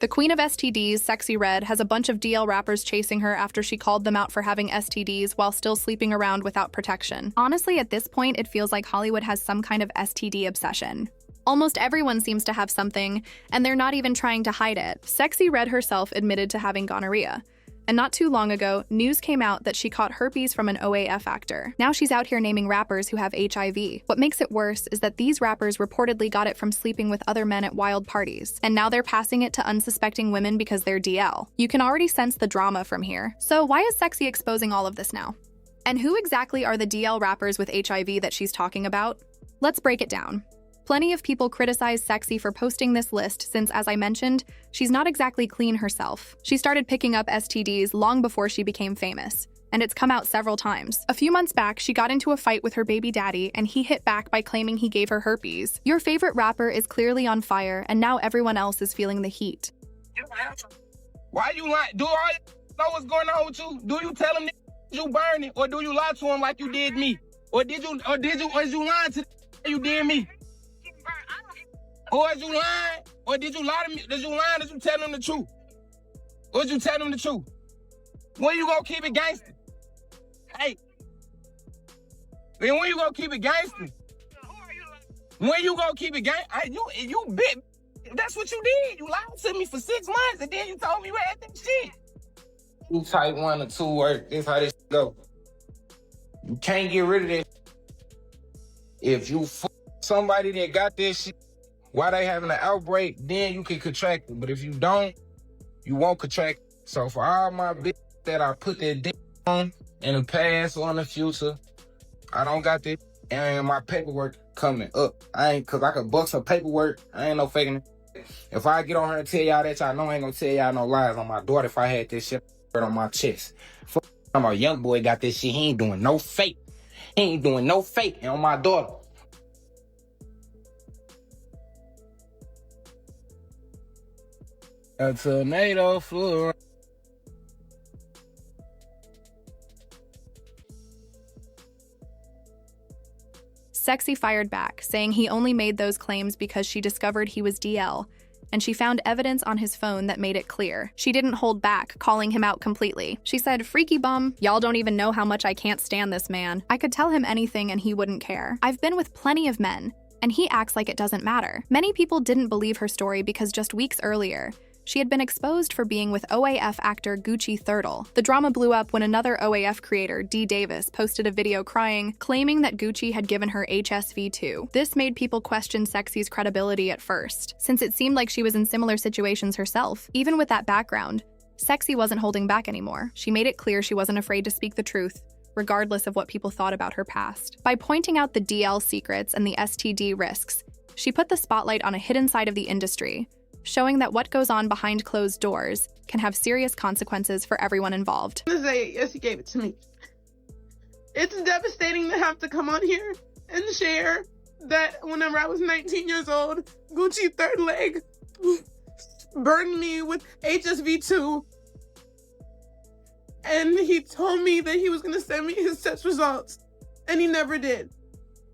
The queen of STDs, Sexyy Red, has a bunch of DL rappers chasing her after she called them out for having STDs while still sleeping around without protection. Honestly, at this point, it feels like Hollywood has some kind of STD obsession. Almost everyone seems to have something, and they're not even trying to hide it. Sexyy Red herself admitted to having gonorrhea. And not too long ago, news came out that she caught herpes from an OAF actor. Now she's out here naming rappers who have HIV. What makes it worse is that these rappers reportedly got it from sleeping with other men at wild parties. And now they're passing it to unsuspecting women because they're DL. You can already sense the drama from here. So why is Sexyy exposing all of this now? And who exactly are the DL rappers with HIV that she's talking about? Let's break it down. Plenty of people criticize Sexyy for posting this list since, as I mentioned, she's not exactly clean herself. She started picking up STDs long before she became famous, and it's come out several times. A few months back, she got into a fight with her baby daddy, and he hit back by claiming he gave her herpes. Your favorite rapper is clearly on fire, and now everyone else is feeling the heat. Why you lying? Do I know what's going on with you? Do you tell him that you burning, or do you lie to him like you did me? Or is you lying to you did me? Or is you lying? Or did you lie to me? Did you lie? Did you tell them the truth? Or did you tell them the truth? When you gonna keep it gangster? Hey. Then when you gonna keep it gangster? When you gonna keep it gangster? You bit. That's what you did. You lied to me for 6 months and then you told me you had that shit. You type 1 or 2 work. This how this go. You can't get rid of that. If you somebody that got this shit, while they having an outbreak, then you can contract it. But if you don't, you won't contract it. So for all my bitches that I put that dick on in the past or in the future, I don't got this, and my paperwork coming up. Cause I could book some paperwork. I ain't no faking it. If I get on her and tell y'all that, y'all know I ain't gonna tell y'all no lies on my daughter if I had this shit on my chest. I'm a young boy got this shit, he ain't doing no fake. He ain't doing no fake on my daughter. A tornado flew around. Sexyy fired back, saying he only made those claims because she discovered he was DL, and she found evidence on his phone that made it clear. She didn't hold back, calling him out completely. She said, "Freaky bum, y'all don't even know how much I can't stand this man. I could tell him anything and he wouldn't care. I've been with plenty of men, and he acts like it doesn't matter." Many people didn't believe her story because just weeks earlier, she had been exposed for being with OAF actor Gucci Thurtle. The drama blew up when another OAF creator, D. Davis, posted a video crying, claiming that Gucci had given her HSV too. This made people question Sexy's credibility at first, since it seemed like she was in similar situations herself. Even with that background, Sexyy wasn't holding back anymore. She made it clear she wasn't afraid to speak the truth, regardless of what people thought about her past. By pointing out the DL secrets and the STD risks, she put the spotlight on a hidden side of the industry, showing that what goes on behind closed doors can have serious consequences for everyone involved. Yes, he gave it to me. It's devastating to have to come on here and share that whenever I was 19 years old, Gucci third leg burned me with HSV2. And he told me that he was going to send me his test results, and he never did.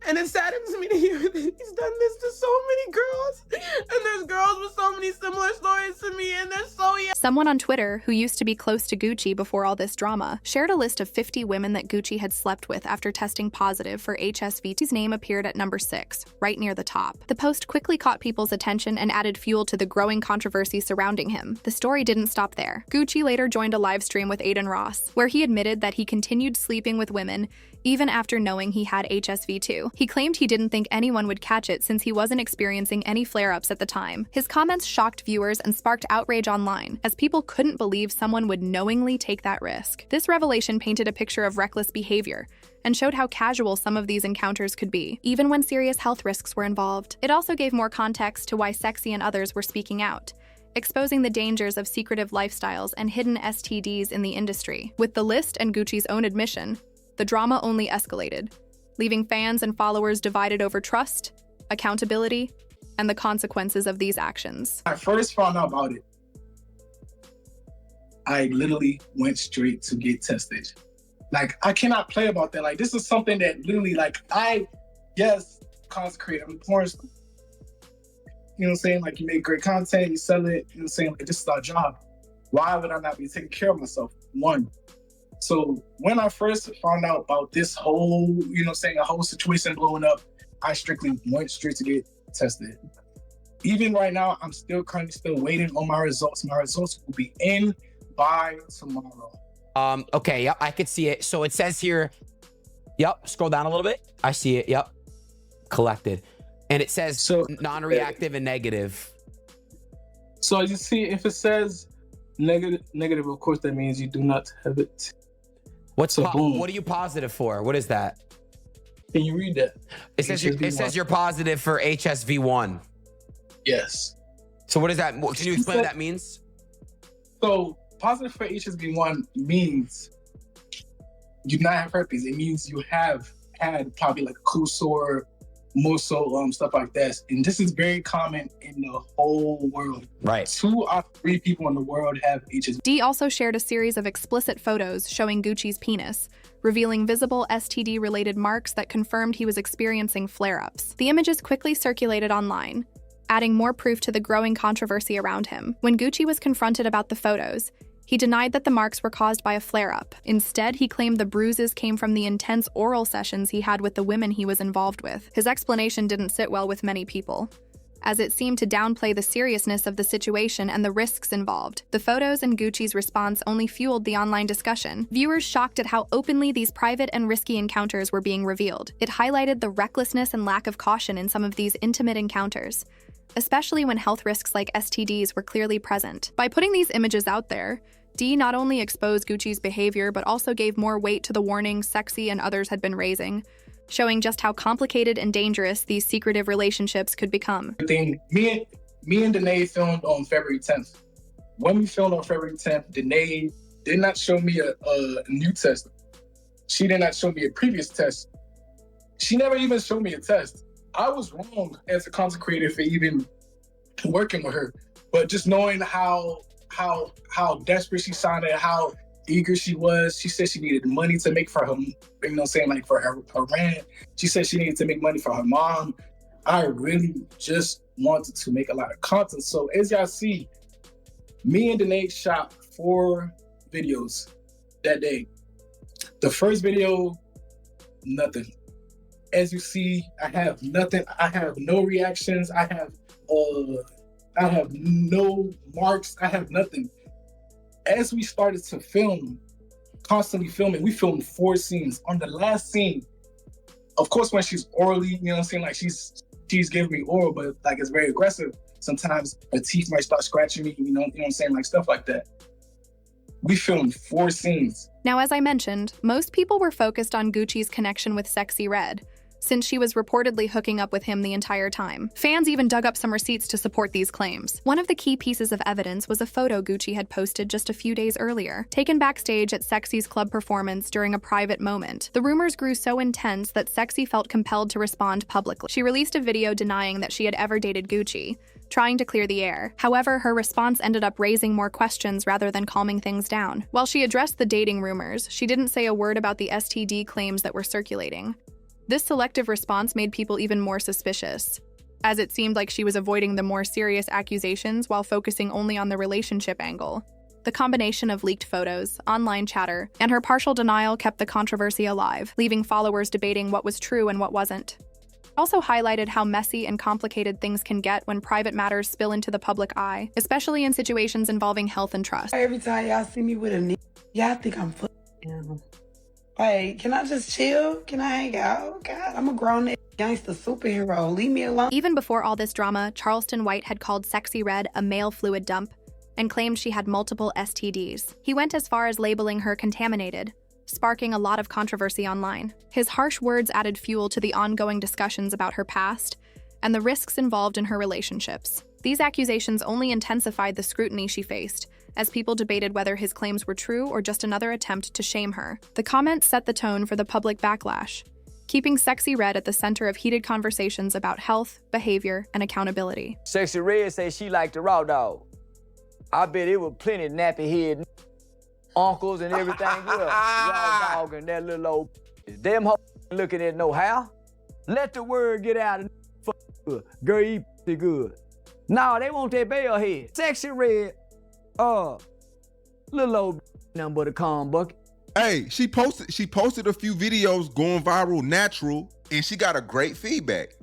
And it saddens me to hear that he's done this to so many girls. And there's girls with so many similar stories to me, and they're so young. Someone on Twitter, who used to be close to Gucci before all this drama, shared a list of 50 women that Gucci had slept with after testing positive for HSV. His name appeared at number 6, right near the top. The post quickly caught people's attention and added fuel to the growing controversy surrounding him. The story didn't stop there. Gucci later joined a live stream with Aiden Ross, where he admitted that he continued sleeping with women even after knowing he had HSV too. He claimed he didn't think anyone would catch it since he wasn't experiencing any flare-ups at the time. His comments shocked viewers and sparked outrage online, as people couldn't believe someone would knowingly take that risk. This revelation painted a picture of reckless behavior and showed how casual some of these encounters could be, even when serious health risks were involved. It also gave more context to why Sexyy and others were speaking out, exposing the dangers of secretive lifestyles and hidden STDs in the industry. With the list and Gucci's own admission, the drama only escalated, leaving fans and followers divided over trust, accountability, and the consequences of these actions. When I first found out about it, I literally went straight to get tested. Like, I cannot play about that. Like, this is something that literally, like, yes, consecrate. I'm porn star. you know what I'm saying? Like, you make great content, you sell it, you know what I'm saying? Like, this is our job. Why would I not be taking care of myself? One. So when I first found out about this whole, you know what I'm saying, a whole situation blowing up, I strictly went straight to get tested. Even right now, I'm currently still waiting on my results. My results will be in by tomorrow. Okay, yep, I could see it. So it says here, yep, scroll down a little bit. I see it, yep. Collected. And it says non-reactive and negative. So you see, if it says negative, of course, that means you do not have it. What are you positive for? What is that? Can you read that? It says you're positive for HSV1. Yes. So what is that? Can you explain what that means? So positive for HSV1 means you do not have herpes. It means you have had probably like a cool sore, more so stuff like that. And this is very common in the whole world. Right. 2 out of 3 people in the world have HSV. D also shared a series of explicit photos showing Gucci's penis, revealing visible STD-related marks that confirmed he was experiencing flare-ups. The images quickly circulated online, adding more proof to the growing controversy around him. When Gucci was confronted about the photos, he denied that the marks were caused by a flare-up. Instead, he claimed the bruises came from the intense oral sessions he had with the women he was involved with. His explanation didn't sit well with many people, as it seemed to downplay the seriousness of the situation and the risks involved. The photos and Gucci's response only fueled the online discussion. Viewers shocked at how openly these private and risky encounters were being revealed. It highlighted the recklessness and lack of caution in some of these intimate encounters, especially when health risks like STDs were clearly present. By putting these images out there, D not only exposed Gucci's behavior, but also gave more weight to the warnings Sexyy and others had been raising, showing just how complicated and dangerous these secretive relationships could become. Me and Danae filmed on February 10th. When we filmed on February 10th, Danae did not show me a new test. She did not show me a previous test. She never even showed me a test. I was wrong as a content creator for even working with her, but just knowing how desperate she sounded, how eager she was. She said she needed money to make for her, you know what I'm saying, like for her rent. She said she needed to make money for her mom. I really just wanted to make a lot of content. So as y'all see, me and Danae shot 4 videos that day. The first video, nothing. As you see, I have nothing. I have no reactions. I have no marks. I have nothing. As we started to film, constantly filming, we filmed 4 scenes. On the last scene, of course, when she's orally, you know what I'm saying, like she's giving me oral, but like it's very aggressive. Sometimes her teeth might start scratching me, you know what I'm saying, like stuff like that. We filmed 4 scenes. Now, as I mentioned, most people were focused on Gucci's connection with Sexyy Red, since she was reportedly hooking up with him the entire time. Fans even dug up some receipts to support these claims. One of the key pieces of evidence was a photo Gucci had posted just a few days earlier, taken backstage at Sexy's club performance during a private moment. The rumors grew so intense that Sexyy felt compelled to respond publicly. She released a video denying that she had ever dated Gucci, trying to clear the air. However, her response ended up raising more questions rather than calming things down. While she addressed the dating rumors, she didn't say a word about the STD claims that were circulating. This selective response made people even more suspicious, as it seemed like she was avoiding the more serious accusations while focusing only on the relationship angle. The combination of leaked photos, online chatter, and her partial denial kept the controversy alive, leaving followers debating what was true and what wasn't. It also highlighted how messy and complicated things can get when private matters spill into the public eye, especially in situations involving health and trust. Every time y'all see me with a nigga, y'all think I'm fucking. Like, can I just chill? Can I hang out? God, I'm a grown gangster superhero. Leave me alone. Even before all this drama, Charleston White had called Sexyy Red a male fluid dump and claimed she had multiple STDs. He went as far as labeling her contaminated, sparking a lot of controversy online. His harsh words added fuel to the ongoing discussions about her past and the risks involved in her relationships. These accusations only intensified the scrutiny she faced, as people debated whether his claims were true or just another attempt to shame her. The comments set the tone for the public backlash, keeping Sexyy Red at the center of heated conversations about health, behavior, and accountability. Sexyy Red say she liked the raw dog. I bet it was plenty nappy head uncles and everything good. Raw dog and that little old them hoes looking at no how. Let the word get out and good. Girl, eat good. No, they want that bell head. Sexy Red, little old nothing but a calm bucket. Hey, she posted a few videos going viral natural, and she got a great feedback.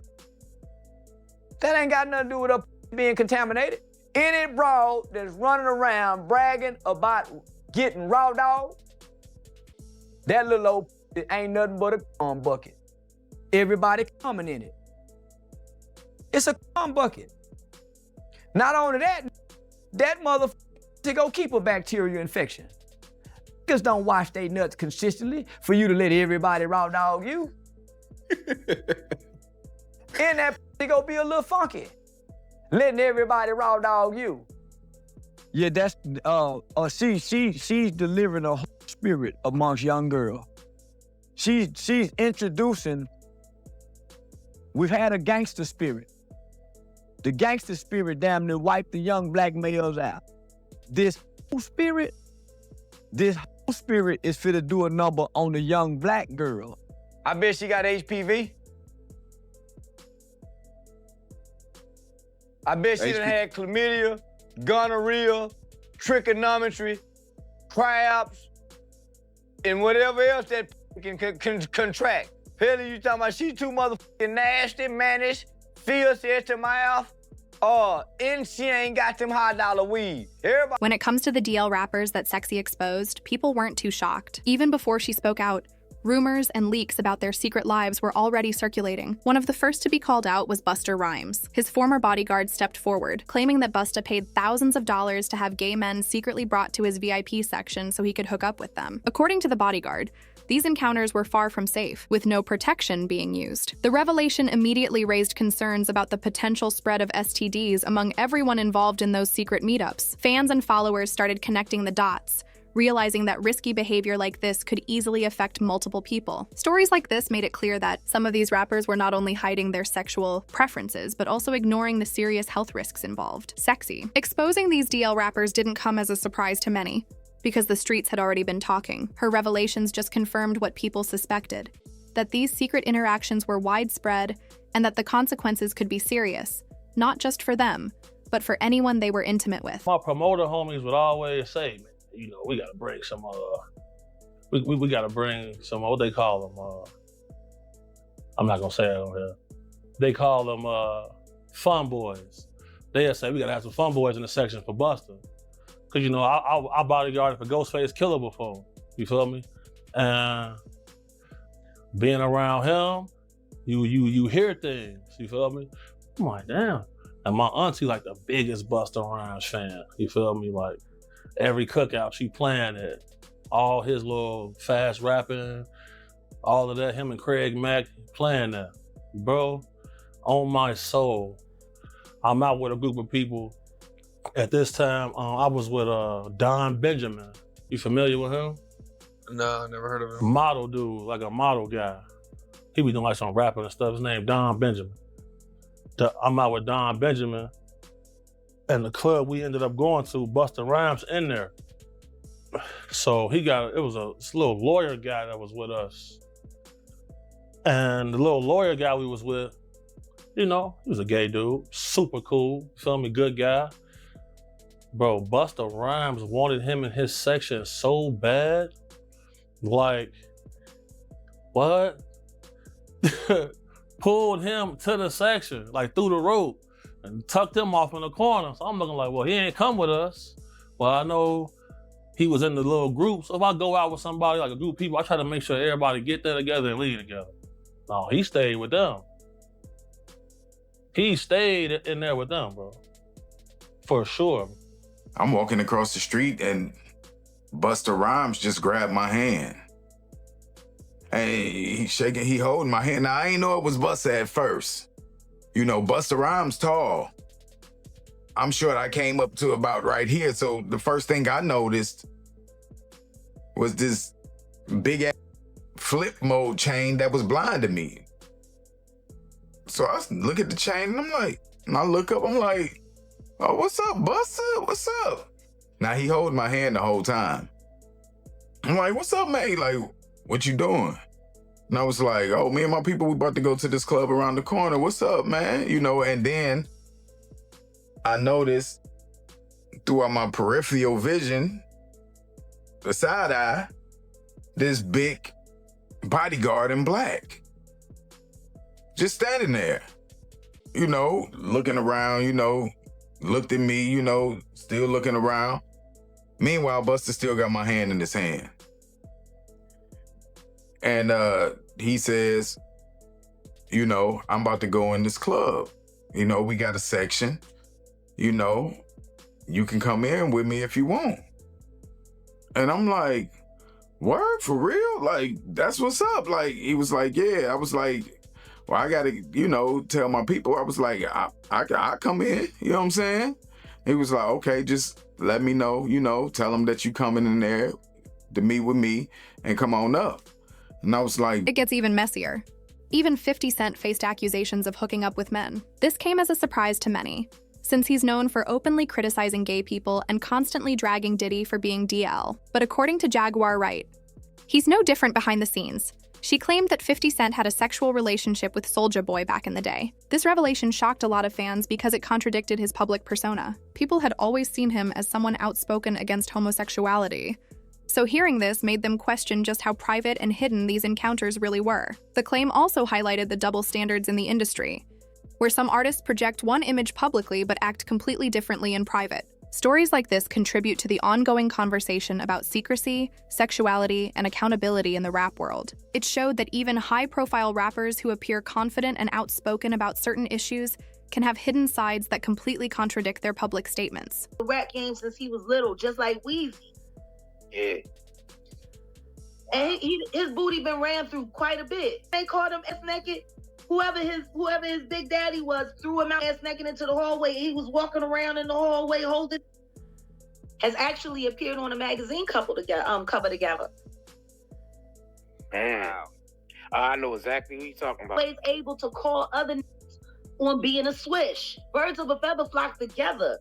That ain't got nothing to do with her being contaminated. Any broad that's running around bragging about getting raw dog, that little old ain't nothing but a calm bucket. Everybody coming in it. It's a calm bucket. Not only that, that motherfucker to go keep a bacterial infection. Niggas don't wash their nuts consistently for you to let everybody raw dog you. And that they go be a little funky, letting everybody raw dog you. Yeah, that's she's delivering a spirit amongst young girls. She's introducing. We've had a gangster spirit. The gangster spirit damn near wiped the young black males out. This whole spirit is fit to do a number on the young black girl. I bet she got HPV. I bet she done had chlamydia, gonorrhea, trigonometry, crabs, and whatever else that can contract. Hell, you talking about she too motherfucking nasty, mannish, fierce at the mouth, and she ain't got them $100 weed. Everybody. When it comes to the DL rappers that Sexyy exposed, people weren't too shocked. Even before she spoke out, rumors and leaks about their secret lives were already circulating. One of the first to be called out was Busta Rhymes. His former bodyguard stepped forward, claiming that Busta paid thousands of dollars to have gay men secretly brought to his VIP section so he could hook up with them. According to the bodyguard, these encounters were far from safe, with no protection being used. The revelation immediately raised concerns about the potential spread of STDs among everyone involved in those secret meetups. Fans and followers started connecting the dots, realizing that risky behavior like this could easily affect multiple people. Stories like this made it clear that some of these rappers were not only hiding their sexual preferences, but also ignoring the serious health risks involved. Sexyy. Exposing these DL rappers didn't come as a surprise to many, because the streets had already been talking. Her revelations just confirmed what people suspected, that these secret interactions were widespread and that the consequences could be serious, not just for them, but for anyone they were intimate with. My promoter homies would always say, man, you know, we gotta bring some, we gotta bring some, what they call them, I'm not gonna say it on here. They call them fun boys. They'll say, we gotta have some fun boys in the section for Busta. Cause you know, I bodyguarded for Ghostface Killer before, you feel me? And being around him, you hear things, you feel me? I'm like, damn. And my auntie like the biggest Busta Rhymes fan, you feel me? Like every cookout she playing it, all his little fast rapping, all of that, him and Craig Mack playing that. Bro, on my soul, I'm out with a group of people. At this time, I was with Don Benjamin. You familiar with him? No, never heard of him. Model dude, like a model guy. He be doing like some rapping and stuff. His name Don Benjamin. I'm out with Don Benjamin, and the club we ended up going to, Busta Rhymes in there. So it was this little lawyer guy that was with us. And the little lawyer guy we was with, you know, he was a gay dude, super cool, feel me, good guy. Bro, Busta Rhymes wanted him in his section so bad. Like, what? Pulled him to the section, like through the rope, and tucked him off in the corner. So I'm looking like, well, he ain't come with us. Well, I know he was in the little group. So if I go out with somebody, like a group of people, I try to make sure everybody get there together and leave together. No, he stayed with them. He stayed in there with them, bro. For sure. I'm walking across the street and Busta Rhymes just grabbed my hand. Hey, he holding my hand. Now, I ain't know it was Busta at first. You know, Busta Rhymes tall. I'm short, I came up to about right here. So the first thing I noticed was this big ass flip mode chain that was blinding me. So I look at the chain and I'm like, and I look up, I'm like, oh, what's up, Busta? What's up? Now he holding my hand the whole time. I'm like, what's up, mate? Like, what you doing? And I was like, oh, me and my people, we about to go to this club around the corner. What's up, man? You know, and then I noticed throughout my peripheral vision, the side eye, this big bodyguard in black. Just standing there, you know, looking around, you know, looked at me, you know, still looking around. Meanwhile, Buster still got my hand in his hand. And he says, you know, I'm about to go in this club. You know, we got a section. You know, you can come in with me if you want. And I'm like, word, for real? Like, that's what's up. Like, he was like, yeah. I was like, well, I gotta, you know, tell my people. I was like, I come in, you know what I'm saying? He was like, okay, just let me know, you know, tell them that you coming in there to meet with me and come on up. And I was like... It gets even messier. Even 50 Cent faced accusations of hooking up with men. This came as a surprise to many, since he's known for openly criticizing gay people and constantly dragging Diddy for being DL. But according to Jaguar Wright, he's no different behind the scenes. She claimed that 50 Cent had a sexual relationship with Soulja Boy back in the day. This revelation shocked a lot of fans because it contradicted his public persona. People had always seen him as someone outspoken against homosexuality. So hearing this made them question just how private and hidden these encounters really were. The claim also highlighted the double standards in the industry, where some artists project one image publicly but act completely differently in private. Stories like this contribute to the ongoing conversation about secrecy, sexuality, and accountability in the rap world. It showed that even high-profile rappers who appear confident and outspoken about certain issues can have hidden sides that completely contradict their public statements. The rap game since he was little, just like Weezy. Yeah. And his booty been ran through quite a bit. They called him ass-naked. Whoever his big daddy was threw him out ass-naked into the hallway. He was walking around in the hallway holding. Has actually appeared on a magazine cover together. Wow. I know exactly what you're talking about. Always able to call other on being a swish. Birds of a feather flock together.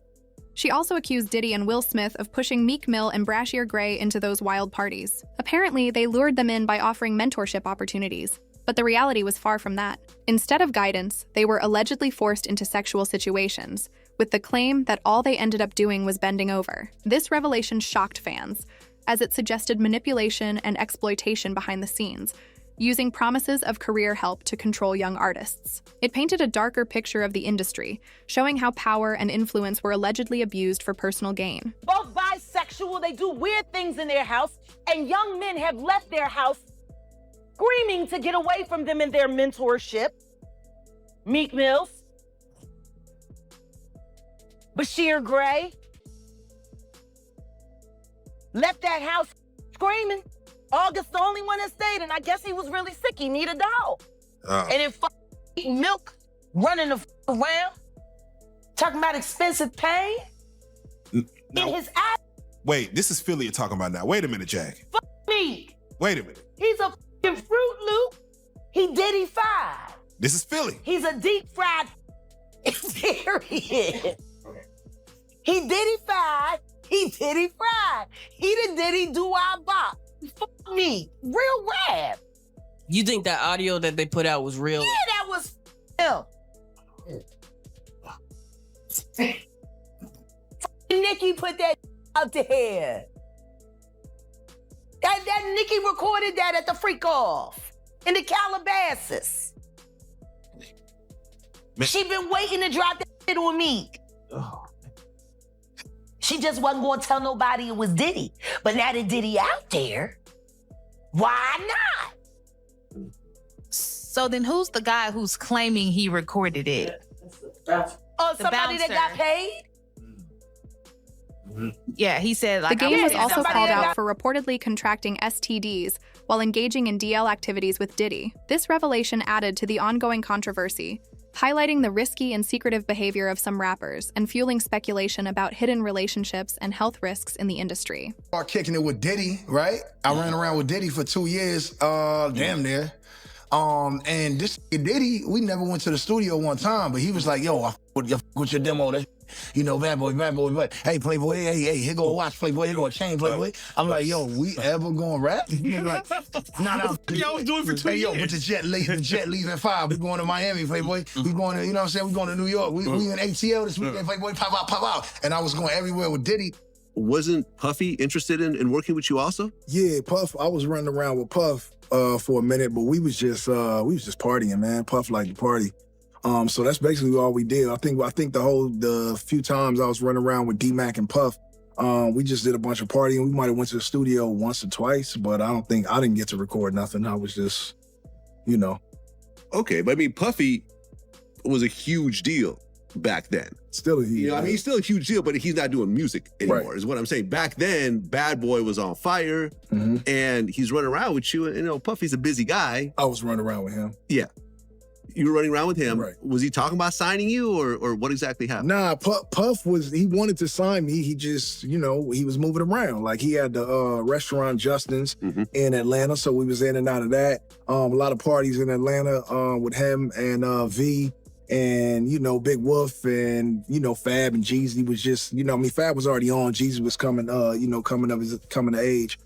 She also accused Diddy and Will Smith of pushing Meek Mill and Brashear Gray into those wild parties. Apparently, they lured them in by offering mentorship opportunities. But the reality was far from that. Instead of guidance, they were allegedly forced into sexual situations, with the claim that all they ended up doing was bending over. This revelation shocked fans, as it suggested manipulation and exploitation behind the scenes, using promises of career help to control young artists. It painted a darker picture of the industry, showing how power and influence were allegedly abused for personal gain. Both bisexual, they do weird things in their house, and young men have left their house screaming to get away from them in their mentorship. Meek Mills, Bashir Gray, left that house screaming. August, the only one that stayed, and I guess he was really sick. He needed a dog. And then eating milk, running around, talking about expensive pain in his eye. Wait, this is Philly you're talking about now. Wait a minute, Jack. Fuck me. Wait a minute. He's a fucking Fruit Loop. He Diddy-fied. This is Philly. He's a deep-fried period. He Diddy-fied. He Diddy-fried. He the Diddy-do-I-bop. Fuck me. Real rap. You think that audio that they put out was real? Yeah, that was him. Nicki put that out there. That Nicki recorded that at the freak off in the Calabasas. She been waiting to drop that shit on me. Oh. She just wasn't gonna tell nobody it was Diddy. But now that Diddy out there, why not? So then who's the guy who's claiming he recorded it? Oh, somebody that got paid? Yeah, he said like... The game was also somebody called that out for reportedly contracting STDs while engaging in DL activities with Diddy. This revelation added to the ongoing controversy, highlighting the risky and secretive behavior of some rappers and fueling speculation about hidden relationships and health risks in the industry. I kicking it with Diddy, right? I ran around with Diddy for 2 years, damn near. And this Diddy, we never went to the studio one time, but he was like, yo, I with your demo. That, you know, bad boy. Hey, Playboy, hey, here go a watch, Playboy, here go a chain, Playboy. I'm like, yo, we ever gonna rap? He's like, nah. Y'all was doing it for 2 years. Yo, but the jet leaves at 5. We going to Miami, Playboy. We going to, you know what I'm saying? We going to New York. We in ATL this weekend, Playboy. Pop out. And I was going everywhere with Diddy. Wasn't Puffy interested in working with you also? Yeah, Puff. I was running around with Puff for a minute, but we was just partying, man. Puff liked to party. So that's basically all we did. I think the few times I was running around with D-Mac and Puff, we just did a bunch of partying. We might have went to the studio once or twice, but I didn't get to record nothing. I was just, you know. Okay, but I mean, Puffy was a huge deal back then. Still a huge deal. I mean, he's still a huge deal, but he's not doing music anymore, is what I'm saying. Back then, Bad Boy was on fire, and he's running around with you. And, you know, Puffy's a busy guy. I was running around with him. Yeah. You were running around with him. Right. Was he talking about signing you, or what exactly happened? Nah, Puff he wanted to sign me. He just, you know, he was moving around. Like, he had the restaurant Justin's in Atlanta, so we was in and out of that. A lot of parties in Atlanta with him and V. And, you know, Big Wolf and, you know, Fab and Jeezy was just, you know, I mean, Fab was already on. Jeezy was coming, you know, coming of age.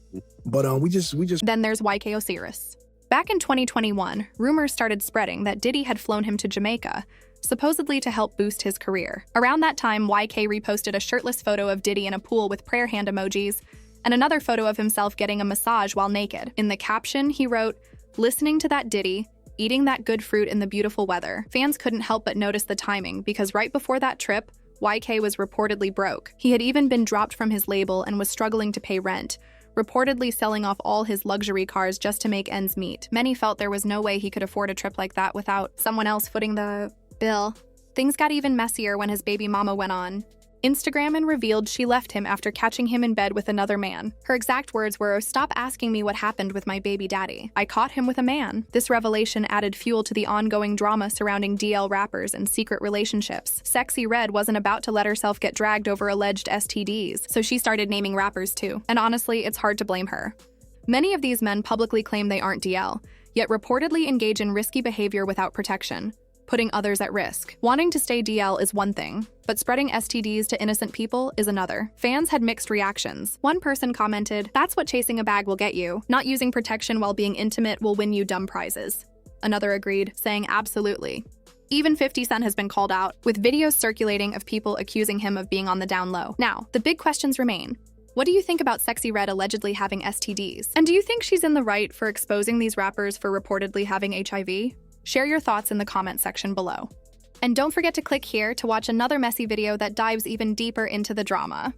But we just. Then there's YK Osiris. Back in 2021, rumors started spreading that Diddy had flown him to Jamaica, supposedly to help boost his career. Around that time, YK reposted a shirtless photo of Diddy in a pool with prayer hand emojis, and another photo of himself getting a massage while naked. In the caption, he wrote, "Listening to that Diddy, eating that good fruit in the beautiful weather." Fans couldn't help but notice the timing, because right before that trip, YK was reportedly broke. He had even been dropped from his label and was struggling to pay rent, reportedly selling off all his luxury cars just to make ends meet. Many felt there was no way he could afford a trip like that without someone else footing the bill. Things got even messier when his baby mama went on Instagram and revealed she left him after catching him in bed with another man. Her exact words were, "Stop asking me what happened with my baby daddy. I caught him with a man." This revelation added fuel to the ongoing drama surrounding DL rappers and secret relationships. Sexyy Red wasn't about to let herself get dragged over alleged STDs, so she started naming rappers too. And honestly, it's hard to blame her. Many of these men publicly claim they aren't DL, yet reportedly engage in risky behavior without protection, putting others at risk. Wanting to stay DL is one thing, but spreading STDs to innocent people is another. Fans had mixed reactions. One person commented, "That's what chasing a bag will get you. Not using protection while being intimate will win you dumb prizes." Another agreed, saying absolutely. Even 50 Cent has been called out, with videos circulating of people accusing him of being on the down low. Now, the big questions remain. What do you think about Sexyy Red allegedly having STDs? And do you think she's in the right for exposing these rappers for reportedly having HIV? Share your thoughts in the comment section below. And don't forget to click here to watch another messy video that dives even deeper into the drama.